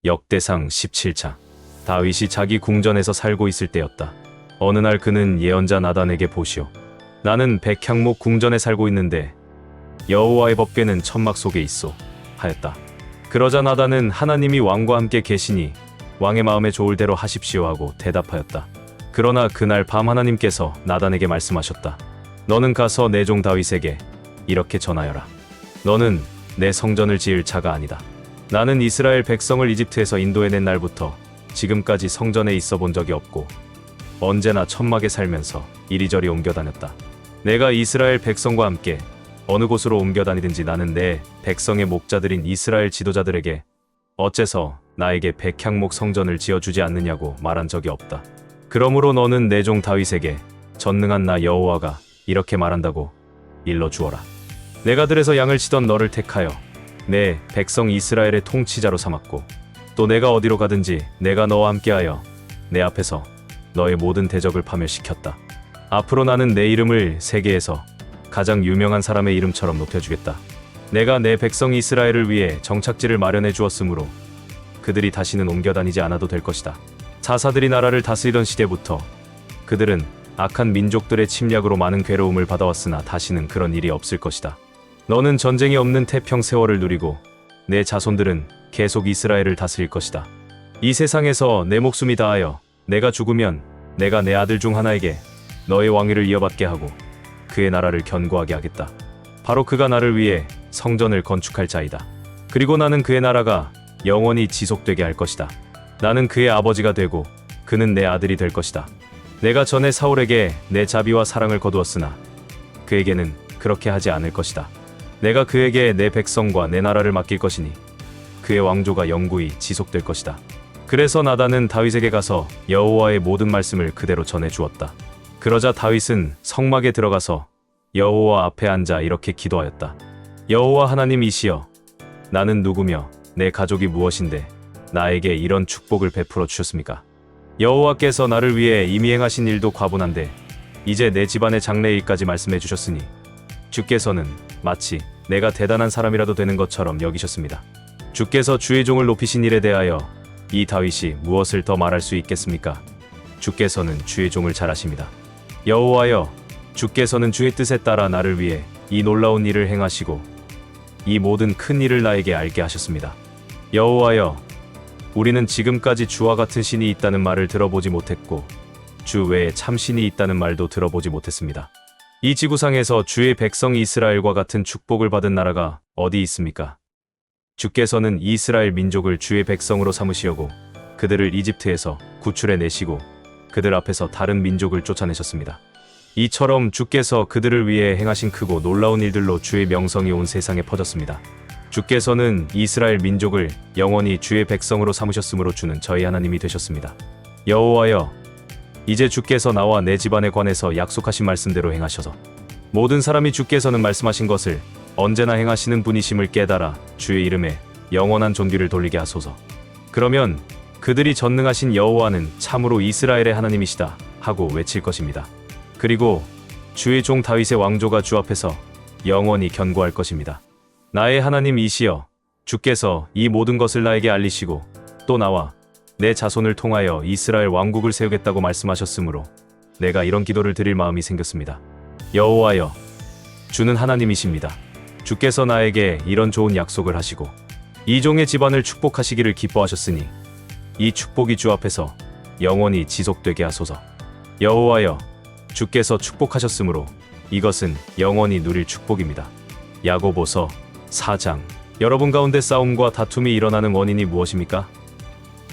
역대상 17장. 다윗이 자기 궁전에서 살고 있을 때였다. 어느 날 그는 예언자 나단에게 보시오. 나는 백향목 궁전에 살고 있는데 여호와의 법궤는 천막 속에 있소 하였다. 그러자 나단은 하나님이 왕과 함께 계시니 왕의 마음에 좋을 대로 하십시오 하고 대답하였다. 그러나 그날 밤 하나님께서 나단에게 말씀하셨다. 너는 가서 내 종 다윗에게 이렇게 전하여라. 너는 내 성전을 지을 자가 아니다. 나는 이스라엘 백성을 이집트에서 인도해낸 날부터 지금까지 성전에 있어 본 적이 없고 언제나 천막에 살면서 이리저리 옮겨 다녔다. 내가 이스라엘 백성과 함께 어느 곳으로 옮겨 다니든지 나는 내 백성의 목자들인 이스라엘 지도자들에게 어째서 나에게 백향목 성전을 지어주지 않느냐고 말한 적이 없다. 그러므로 너는 내 종 다윗에게 전능한 나 여호와가 이렇게 말한다고 일러주어라. 내가 들에서 양을 치던 너를 택하여 내 백성 이스라엘의 통치자로 삼았고 또 내가 어디로 가든지 내가 너와 함께하여 내 앞에서 너의 모든 대적을 파멸시켰다. 앞으로 나는 내 이름을 세계에서 가장 유명한 사람의 이름처럼 높여주겠다. 내가 내 백성 이스라엘을 위해 정착지를 마련해 주었으므로 그들이 다시는 옮겨 다니지 않아도 될 것이다. 사사들이 나라를 다스리던 시대부터 그들은 악한 민족들의 침략으로 많은 괴로움을 받아왔으나 다시는 그런 일이 없을 것이다. 너는 전쟁이 없는 태평 세월을 누리고 내 자손들은 계속 이스라엘을 다스릴 것이다. 이 세상에서 내 목숨이 다하여 내가 죽으면 내가 내 아들 중 하나에게 너의 왕위를 이어받게 하고 그의 나라를 견고하게 하겠다. 바로 그가 나를 위해 성전을 건축할 자이다. 그리고 나는 그의 나라가 영원히 지속되게 할 것이다. 나는 그의 아버지가 되고 그는 내 아들이 될 것이다. 내가 전에 사울에게 내 자비와 사랑을 거두었으나 그에게는 그렇게 하지 않을 것이다. 내가 그에게 내 백성과 내 나라를 맡길 것이니 그의 왕조가 영구히 지속될 것이다. 그래서 나단은 다윗에게 가서 여호와의 모든 말씀을 그대로 전해 주었다. 그러자 다윗은 성막에 들어가서 여호와 앞에 앉아 이렇게 기도하였다. 여호와 하나님이시여, 나는 누구며 내 가족이 무엇인데 나에게 이런 축복을 베풀어 주셨습니까? 여호와께서 나를 위해 이미 행하신 일도 과분한데 이제 내 집안의 장래일까지 말씀해 주셨으니 주께서는 마치 내가 대단한 사람이라도 되는 것처럼 여기셨습니다. 주께서 주의 종을 높이신 일에 대하여 이 다윗이 무엇을 더 말할 수 있겠습니까? 주께서는 주의 종을 잘 아십니다. 여호와여, 주께서는 주의 뜻에 따라 나를 위해 이 놀라운 일을 행하시고 이 모든 큰 일을 나에게 알게 하셨습니다. 여호와여, 우리는 지금까지 주와 같은 신이 있다는 말을 들어보지 못했고 주 외에 참신이 있다는 말도 들어보지 못했습니다. 이 지구상에서 주의 백성 이스라엘과 같은 축복을 받은 나라가 어디 있습니까? 주께서는 이스라엘 민족을 주의 백성으로 삼으시려고 그들을 이집트에서 구출해 내시고 그들 앞에서 다른 민족을 쫓아내셨습니다. 이처럼 주께서 그들을 위해 행하신 크고 놀라운 일들로 주의 명성이 온 세상에 퍼졌습니다. 주께서는 이스라엘 민족을 영원히 주의 백성으로 삼으셨으므로 주는 저희 하나님이 되셨습니다. 여호와여, 이제 주께서 나와 내 집안에 관해서 약속하신 말씀대로 행하셔서 모든 사람이 주께서는 말씀하신 것을 언제나 행하시는 분이심을 깨달아 주의 이름에 영원한 존귀를 돌리게 하소서. 그러면 그들이 전능하신 여호와는 참으로 이스라엘의 하나님이시다 하고 외칠 것입니다. 그리고 주의 종 다윗의 왕조가 주 앞에서 영원히 견고할 것입니다. 나의 하나님이시여, 주께서 이 모든 것을 나에게 알리시고 또 나와 내 자손을 통하여 이스라엘 왕국을 세우겠다고 말씀하셨으므로 내가 이런 기도를 드릴 마음이 생겼습니다. 여호와여, 주는 하나님이십니다. 주께서 나에게 이런 좋은 약속을 하시고 이 종의 집안을 축복하시기를 기뻐하셨으니 이 축복이 주 앞에서 영원히 지속되게 하소서. 여호와여, 주께서 축복하셨으므로 이것은 영원히 누릴 축복입니다. 야고보서 4장. 여러분 가운데 싸움과 다툼이 일어나는 원인이 무엇입니까?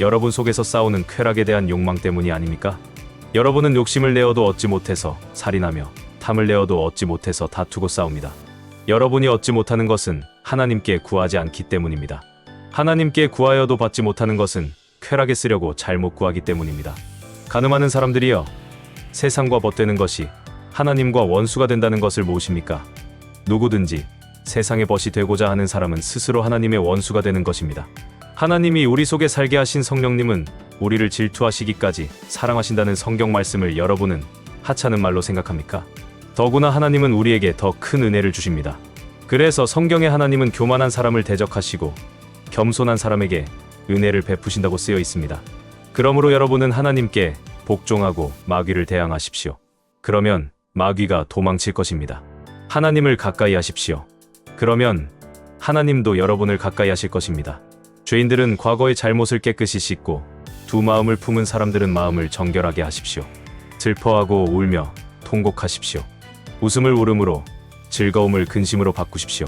여러분 속에서 싸우는 쾌락에 대한 욕망 때문이 아닙니까? 여러분은 욕심을 내어도 얻지 못해서 살인하며 탐을 내어도 얻지 못해서 다투고 싸웁니다. 여러분이 얻지 못하는 것은 하나님께 구하지 않기 때문입니다. 하나님께 구하여도 받지 못하는 것은 쾌락에 쓰려고 잘못 구하기 때문입니다. 가늠하는 사람들이여, 세상과 벗되는 것이 하나님과 원수가 된다는 것을 모르십니까? 누구든지 세상의 벗이 되고자 하는 사람은 스스로 하나님의 원수가 되는 것입니다. 하나님이 우리 속에 살게 하신 성령님은 우리를 질투하시기까지 사랑하신다는 성경 말씀을 여러분은 하찮은 말로 생각합니까? 더구나 하나님은 우리에게 더 큰 은혜를 주십니다. 그래서 성경의 하나님은 교만한 사람을 대적하시고 겸손한 사람에게 은혜를 베푸신다고 쓰여 있습니다. 그러므로 여러분은 하나님께 복종하고 마귀를 대항하십시오. 그러면 마귀가 도망칠 것입니다. 하나님을 가까이 하십시오. 그러면 하나님도 여러분을 가까이 하실 것입니다. 죄인들은 과거의 잘못을 깨끗이 씻고 두 마음을 품은 사람들은 마음을 정결하게 하십시오. 슬퍼하고 울며 통곡하십시오. 웃음을 울음으로 즐거움을 근심으로 바꾸십시오.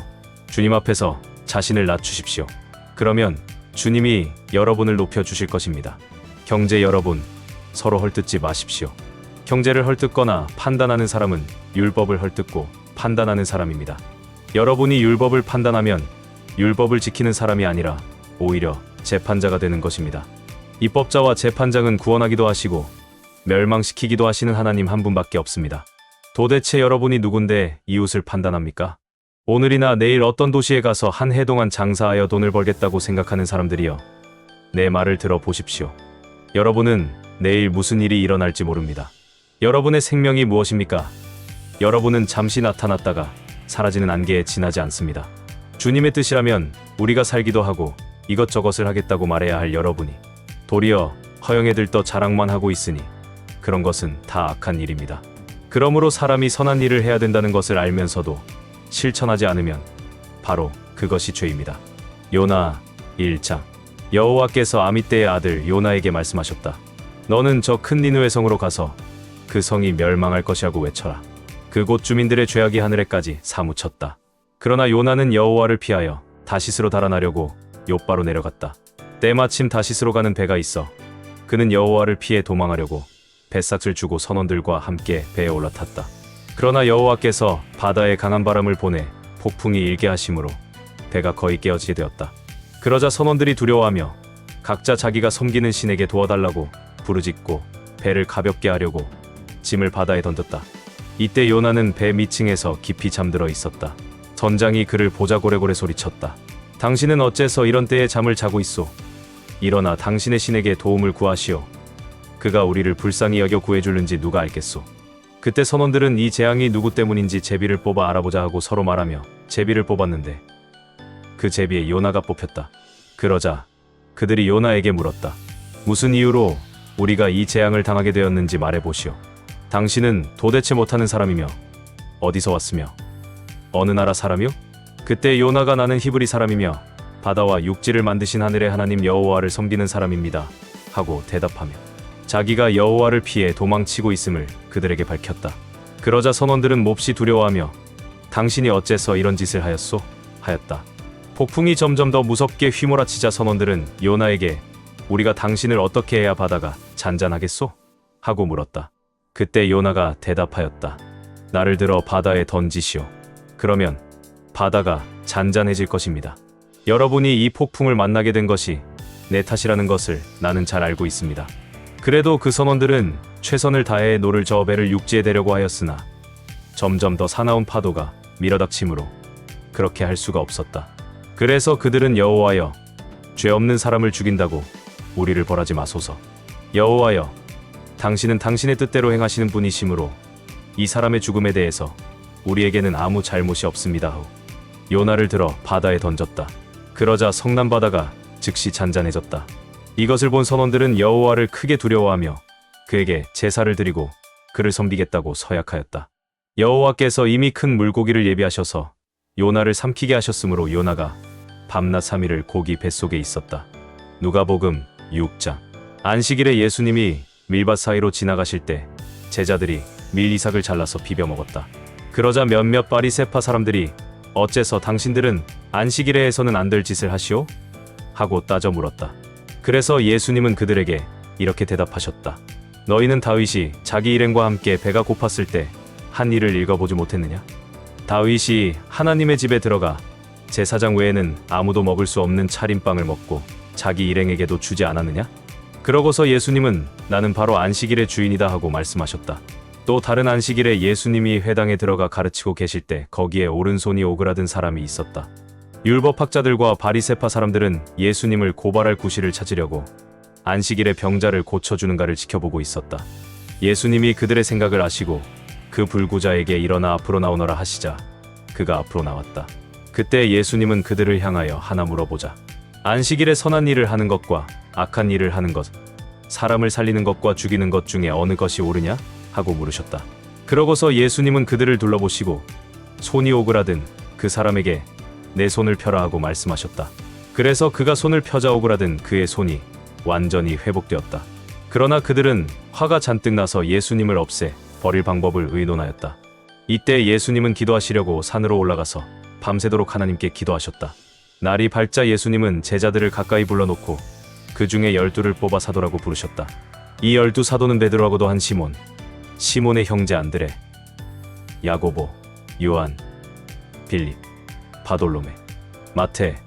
주님 앞에서 자신을 낮추십시오. 그러면 주님이 여러분을 높여주실 것입니다. 형제 여러분, 서로 헐뜯지 마십시오. 형제를 헐뜯거나 판단하는 사람은 율법을 헐뜯고 판단하는 사람입니다. 여러분이 율법을 판단하면 율법을 지키는 사람이 아니라 오히려 재판자가 되는 것입니다. 입법자와 재판장은 구원하기도 하시고 멸망시키기도 하시는 하나님 한 분밖에 없습니다. 도대체 여러분이 누군데 이웃을 판단합니까? 오늘이나 내일 어떤 도시에 가서 한 해 동안 장사하여 돈을 벌겠다고 생각하는 사람들이여, 내 말을 들어보십시오. 여러분은 내일 무슨 일이 일어날지 모릅니다. 여러분의 생명이 무엇입니까? 여러분은 잠시 나타났다가 사라지는 안개에 지나지 않습니다. 주님의 뜻이라면 우리가 살기도 하고 이것저것을 하겠다고 말해야 할 여러분이 도리어 허영에 들떠 자랑만 하고 있으니 그런 것은 다 악한 일입니다. 그러므로 사람이 선한 일을 해야 된다는 것을 알면서도 실천하지 않으면 바로 그것이 죄입니다. 요나 1장. 여호와께서 아미떼의 아들 요나에게 말씀하셨다. 너는 저 큰 니느웨 성으로 가서 그 성이 멸망할 것이라고 외쳐라. 그곳 주민들의 죄악이 하늘에까지 사무쳤다. 그러나 요나는 여호와를 피하여 다시스로 달아나려고 욥바로 내려갔다. 때마침 다시스로 가는 배가 있어 그는 여호와를 피해 도망하려고 뱃삭을 주고 선원들과 함께 배에 올라탔다. 그러나 여호와께서 바다에 강한 바람을 보내 폭풍이 일게 하심으로 배가 거의 깨어지게 되었다. 그러자 선원들이 두려워하며 각자 자기가 섬기는 신에게 도와달라고 부르짖고 배를 가볍게 하려고 짐을 바다에 던졌다. 이때 요나는 배 밑층에서 깊이 잠들어 있었다. 선장이 그를 보자 고래고래 소리쳤다. 당신은 어째서 이런 때에 잠을 자고 있소? 일어나 당신의 신에게 도움을 구하시오. 그가 우리를 불쌍히 여겨 구해줄는지 누가 알겠소? 그때 선원들은 이 재앙이 누구 때문인지 제비를 뽑아 알아보자 하고 서로 말하며 제비를 뽑았는데 그 제비에 요나가 뽑혔다. 그러자 그들이 요나에게 물었다. 무슨 이유로 우리가 이 재앙을 당하게 되었는지 말해보시오. 당신은 도대체 못하는 사람이며 어디서 왔으며 어느 나라 사람이요? 그때 요나가 나는 히브리 사람이며 바다와 육지를 만드신 하늘의 하나님 여호와를 섬기는 사람입니다 하고 대답하며 자기가 여호와를 피해 도망치고 있음을 그들에게 밝혔다. 그러자 선원들은 몹시 두려워하며 당신이 어째서 이런 짓을 하였소? 하였다. 폭풍이 점점 더 무섭게 휘몰아치자 선원들은 요나에게 우리가 당신을 어떻게 해야 바다가 잔잔하겠소? 하고 물었다. 그때 요나가 대답하였다. 나를 들어 바다에 던지시오. 그러면 바다가 잔잔해질 것입니다. 여러분이 이 폭풍을 만나게 된 것이 내 탓이라는 것을 나는 잘 알고 있습니다. 그래도 그 선원들은 최선을 다해 노를 저어 배를 육지에 대려고 하였으나 점점 더 사나운 파도가 밀어닥치므로 그렇게 할 수가 없었다. 그래서 그들은 여호와여, 죄 없는 사람을 죽인다고 우리를 벌하지 마소서. 여호와여, 당신은 당신의 뜻대로 행하시는 분이시므로 이 사람의 죽음에 대해서 우리에게는 아무 잘못이 없습니다 하고 요나를 들어 바다에 던졌다. 그러자 성난 바다가 즉시 잔잔해졌다. 이것을 본 선원들은 여호와를 크게 두려워하며 그에게 제사를 드리고 그를 섬기겠다고 서약하였다. 여호와께서 이미 큰 물고기를 예비하셔서 요나를 삼키게 하셨으므로 요나가 밤낮 3일을 고기 뱃속에 있었다. 누가복음 6장. 안식일에 예수님이 밀밭 사이로 지나가실 때 제자들이 밀이삭을 잘라서 비벼 먹었다. 그러자 몇몇 바리새파 사람들이 어째서 당신들은 안식일에 해서는 안 될 짓을 하시오? 하고 따져 물었다. 그래서 예수님은 그들에게 이렇게 대답하셨다. 너희는 다윗이 자기 일행과 함께 배가 고팠을 때 한 일을 읽어보지 못했느냐? 다윗이 하나님의 집에 들어가 제사장 외에는 아무도 먹을 수 없는 차림빵을 먹고 자기 일행에게도 주지 않았느냐? 그러고서 예수님은 나는 바로 안식일의 주인이다 하고 말씀하셨다. 또 다른 안식일에 예수님이 회당에 들어가 가르치고 계실 때 거기에 오른손이 오그라든 사람이 있었다. 율법학자들과 바리새파 사람들은 예수님을 고발할 구실을 찾으려고 안식일에 병자를 고쳐주는가를 지켜보고 있었다. 예수님이 그들의 생각을 아시고 그 불구자에게 일어나 앞으로 나오너라 하시자 그가 앞으로 나왔다. 그때 예수님은 그들을 향하여 하나 물어보자 안식일에 선한 일을 하는 것과 악한 일을 하는 것, 사람을 살리는 것과 죽이는 것 중에 어느 것이 옳으냐? 하고 물으셨다. 그러고서 예수님은 그들을 둘러보시고 손이 오그라든 그 사람에게 내 손을 펴라 하고 말씀하셨다. 그래서 그가 손을 펴자 오그라든 그의 손이 완전히 회복되었다. 그러나 그들은 화가 잔뜩 나서 예수님을 없애 버릴 방법을 의논하였다. 이때 예수님은 기도하시려고 산으로 올라가서 밤새도록 하나님께 기도하셨다. 날이 밝자 예수님은 제자들을 가까이 불러놓고 그 중에 12를 뽑아 사도라고 부르셨다. 이 12 사도는 베드로하고도 한 시몬, 시몬의 형제 안드레, 야고보, 요한, 빌립, 바돌로메, 마태,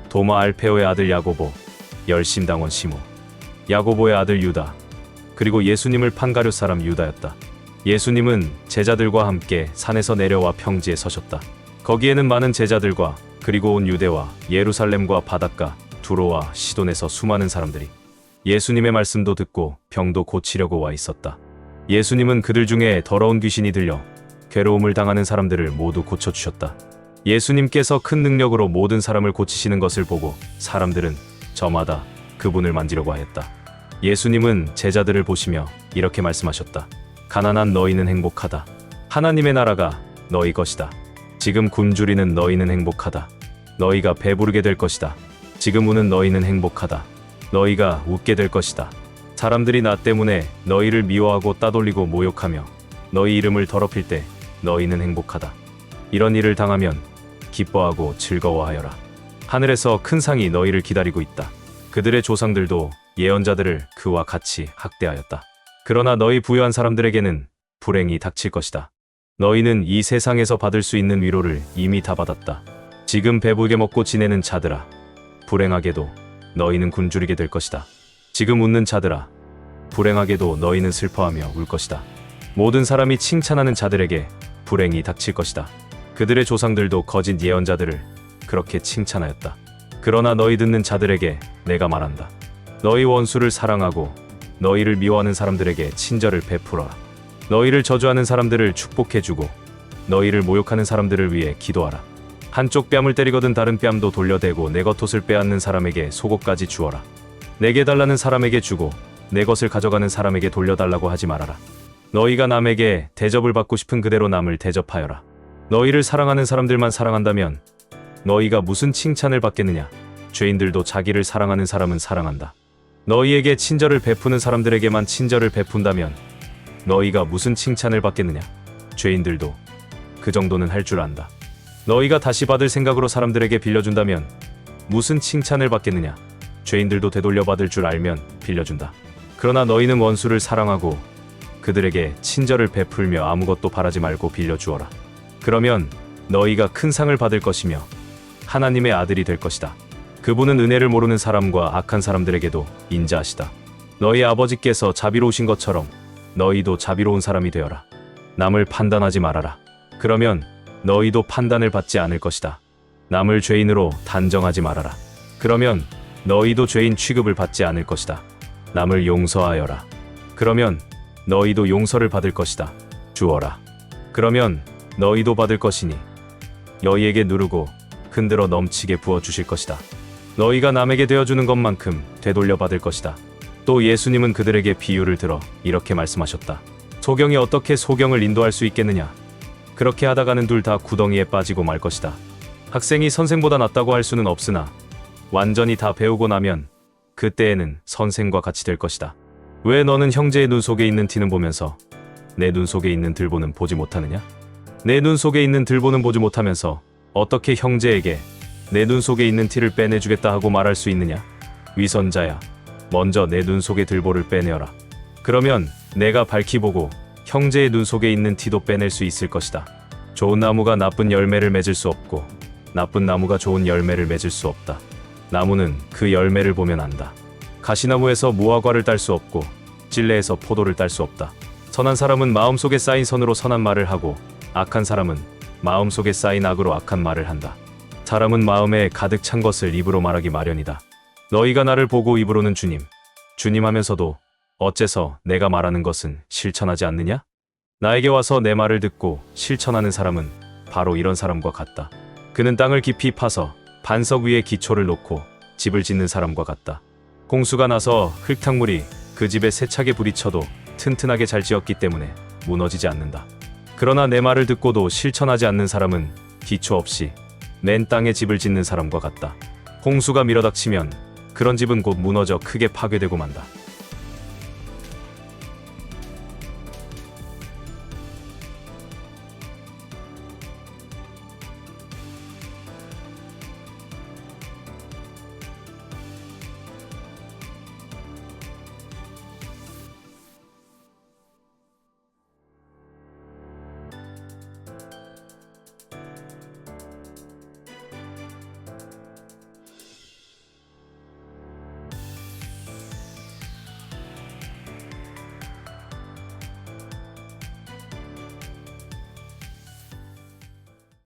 도마 알페오의 아들 야고보, 열심당원 시몬, 야고보의 아들 유다, 그리고 예수님을 판 가룟 사람 유다였다. 예수님은 제자들과 함께 산에서 내려와 평지에 서셨다. 거기에는 많은 제자들과 그리고 온 유대와 예루살렘과 바닷가 두로와 시돈에서 수많은 사람들이 예수님의 말씀도 듣고 병도 고치려고 와 있었다. 예수님은 그들 중에 더러운 귀신이 들려 괴로움을 당하는 사람들을 모두 고쳐주셨다. 예수님께서 큰 능력으로 모든 사람을 고치시는 것을 보고 사람들은 저마다 그분을 만지려고 하였다. 예수님은 제자들을 보시며 이렇게 말씀하셨다. 가난한 너희는 행복하다. 하나님의 나라가 너희 것이다. 지금 굶주리는 너희는 행복하다. 너희가 배부르게 될 것이다. 지금 우는 너희는 행복하다. 너희가 웃게 될 것이다. 사람들이 나 때문에 너희를 미워하고 따돌리고 모욕하며 너희 이름을 더럽힐 때 너희는 행복하다. 이런 일을 당하면 기뻐하고 즐거워하여라. 하늘에서 큰 상이 너희를 기다리고 있다. 그들의 조상들도 예언자들을 그와 같이 학대하였다. 그러나 너희 부유한 사람들에게는 불행이 닥칠 것이다. 너희는 이 세상에서 받을 수 있는 위로를 이미 다 받았다. 지금 배부르게 먹고 지내는 자들아, 불행하게도 너희는 굶주리게 될 것이다. 지금 웃는 자들아, 불행하게도 너희는 슬퍼하며 울 것이다. 모든 사람이 칭찬하는 자들에게 불행이 닥칠 것이다. 그들의 조상들도 거짓 예언자들을 그렇게 칭찬하였다. 그러나 너희 듣는 자들에게 내가 말한다. 너희 원수를 사랑하고 너희를 미워하는 사람들에게 친절을 베풀어라. 너희를 저주하는 사람들을 축복해주고 너희를 모욕하는 사람들을 위해 기도하라. 한쪽 뺨을 때리거든 다른 뺨도 돌려대고 내 겉옷을 빼앗는 사람에게 속옷까지 주어라. 내게 달라는 사람에게 주고 내 것을 가져가는 사람에게 돌려달라고 하지 말아라. 너희가 남에게 대접을 받고 싶은 그대로 남을 대접하여라. 너희를 사랑하는 사람들만 사랑한다면 너희가 무슨 칭찬을 받겠느냐? 죄인들도 자기를 사랑하는 사람은 사랑한다. 너희에게 친절을 베푸는 사람들에게만 친절을 베푼다면 너희가 무슨 칭찬을 받겠느냐? 죄인들도 그 정도는 할 줄 안다. 너희가 다시 받을 생각으로 사람들에게 빌려준다면 무슨 칭찬을 받겠느냐? 죄인들도 되돌려 받을 줄 알면 빌려준다. 그러나 너희는 원수를 사랑하고 그들에게 친절을 베풀며 아무것도 바라지 말고 빌려주어라. 그러면 너희가 큰 상을 받을 것이며 하나님의 아들이 될 것이다. 그분은 은혜를 모르는 사람과 악한 사람들에게도 인자하시다. 너희 아버지께서 자비로우신 것처럼 너희도 자비로운 사람이 되어라. 남을 판단하지 말아라. 그러면 너희도 판단을 받지 않을 것이다. 남을 죄인으로 단정하지 말아라. 그러면 너희도 죄인 취급을 받지 않을 것이다. 남을 용서하여라. 그러면 너희도 용서를 받을 것이다. 주어라. 그러면 너희도 받을 것이니 너희에게 누르고 흔들어 넘치게 부어주실 것이다. 너희가 남에게 되어주는 것만큼 되돌려 받을 것이다. 또 예수님은 그들에게 비유를 들어 이렇게 말씀하셨다. 소경이 어떻게 소경을 인도할 수 있겠느냐? 그렇게 하다가는 둘 다 구덩이에 빠지고 말 것이다. 학생이 선생보다 낫다고 할 수는 없으나 완전히 다 배우고 나면 그때에는 선생과 같이 될 것이다. 왜 너는 형제의 눈 속에 있는 티는 보면서 내 눈 속에 있는 들보는 보지 못하느냐? 내 눈 속에 있는 들보는 보지 못하면서 어떻게 형제에게 내 눈 속에 있는 티를 빼내주겠다 하고 말할 수 있느냐? 위선자야, 먼저 내 눈 속의 들보를 빼내어라. 그러면 내가 밝히 보고 형제의 눈 속에 있는 티도 빼낼 수 있을 것이다. 좋은 나무가 나쁜 열매를 맺을 수 없고 나쁜 나무가 좋은 열매를 맺을 수 없다. 나무는 그 열매를 보면 안다. 가시나무에서 무화과를 딸 수 없고 찔레에서 포도를 딸 수 없다. 선한 사람은 마음속에 쌓인 선으로 선한 말을 하고 악한 사람은 마음속에 쌓인 악으로 악한 말을 한다. 사람은 마음에 가득 찬 것을 입으로 말하기 마련이다. 너희가 나를 보고 입으로는 주님, 주님 하면서도 어째서 내가 말하는 것은 실천하지 않느냐? 나에게 와서 내 말을 듣고 실천하는 사람은 바로 이런 사람과 같다. 그는 땅을 깊이 파서 반석 위에 기초를 놓고 집을 짓는 사람과 같다. 홍수가 나서 흙탕물이 그 집에 세차게 부딪혀도 튼튼하게 잘 지었기 때문에 무너지지 않는다. 그러나 내 말을 듣고도 실천하지 않는 사람은 기초 없이 맨 땅에 집을 짓는 사람과 같다. 홍수가 밀어닥치면 그런 집은 곧 무너져 크게 파괴되고 만다.